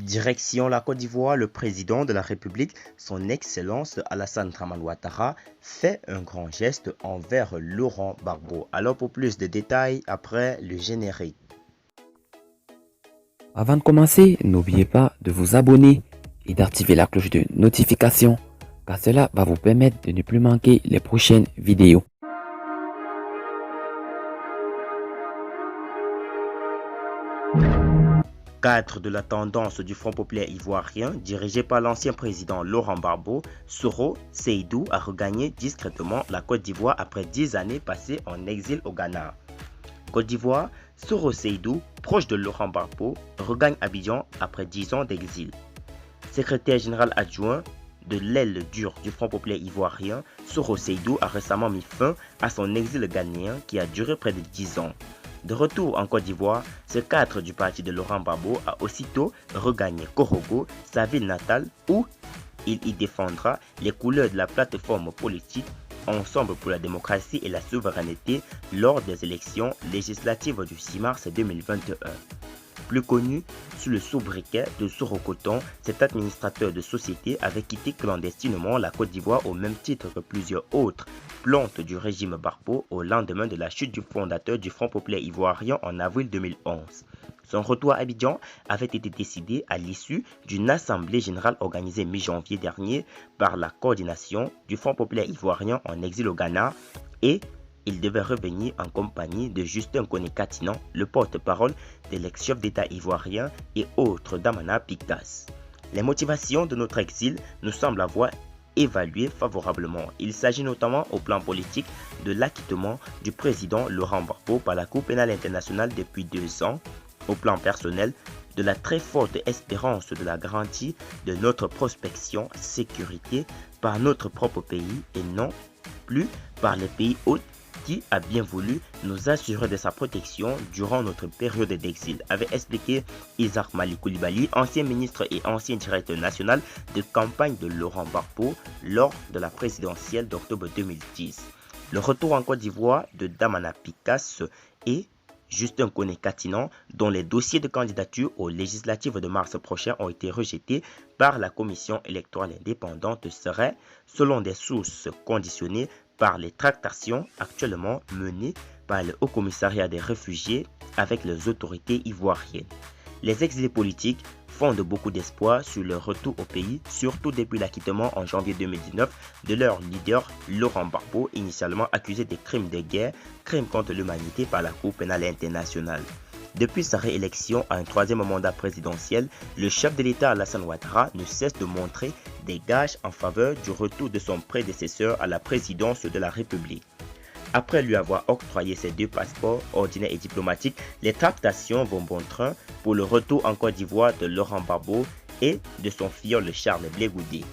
Direction la Côte d'Ivoire, le président de la République, son Excellence Alassane Dramane Ouattara, fait un grand geste envers Laurent Gbagbo. Alors pour plus de détails, après le générique. Avant de commencer, n'oubliez pas de vous abonner et d'activer la cloche de notification, car cela va vous permettre de ne plus manquer les prochaines vidéos. Cadre de la tendance du Front populaire ivoirien, dirigé par l'ancien président Laurent Gbagbo, Soro Seydou a regagné discrètement la Côte d'Ivoire après 10 années passées en exil au Ghana. Côte d'Ivoire, Soro Seydou, proche de Laurent Gbagbo, regagne Abidjan après 10 ans d'exil. Secrétaire général adjoint de l'aile dure du Front populaire ivoirien, Soro Seydou a récemment mis fin à son exil ghanéen qui a duré près de 10 ans. De retour en Côte d'Ivoire, ce cadre du parti de Laurent Gbagbo a aussitôt regagné Korogo, sa ville natale, où il y défendra les couleurs de la plateforme politique Ensemble pour la démocratie et la souveraineté lors des élections législatives du 6 mars 2021. Plus connu sous le sobriquet de Sorokoton, cet administrateur de société avait quitté clandestinement la Côte d'Ivoire au même titre que plusieurs autres plantes du régime Gbagbo au lendemain de la chute du fondateur du Front populaire ivoirien en avril 2011. Son retour à Abidjan avait été décidé à l'issue d'une assemblée générale organisée mi-janvier dernier par la coordination du Front populaire ivoirien en exil au Ghana et il devait revenir en compagnie de Justin Koné-Katinan, le porte-parole de l'ex-chef d'État ivoirien et autres Damana Pictas. Les motivations de notre exil nous semblent avoir évalué favorablement. Il s'agit notamment au plan politique de l'acquittement du président Laurent Gbagbo par la Cour pénale internationale depuis 2 ans, au plan personnel de la très forte espérance de la garantie de notre prospection sécurité par notre propre pays et non plus par les pays hôtes qui a bien voulu nous assurer de sa protection durant notre période d'exil, avait expliqué Isaac Mali Coulibaly, ancien ministre et ancien directeur national de campagne de Laurent Gbagbo lors de la présidentielle d'octobre 2010. Le retour en Côte d'Ivoire de Damana Picas et Justin Koné-Katinan, dont les dossiers de candidature aux législatives de mars prochain ont été rejetés par la commission électorale indépendante, serait, selon des sources conditionnées, par les tractations actuellement menées par le Haut Commissariat des réfugiés avec les autorités ivoiriennes. Les exilés politiques fondent beaucoup d'espoir sur leur retour au pays, surtout depuis l'acquittement en janvier 2019 de leur leader Laurent Gbagbo, initialement accusé de crimes de guerre, crimes contre l'humanité par la Cour pénale internationale. Depuis sa réélection à un 3e mandat présidentiel, le chef de l'État Alassane Ouattara ne cesse de montrer des gages en faveur du retour de son prédécesseur à la présidence de la République. Après lui avoir octroyé ses 2 passeports ordinaires et diplomatiques, les tractations vont bon train pour le retour en Côte d'Ivoire de Laurent Gbagbo et de son filleul Charles Blé Goudé.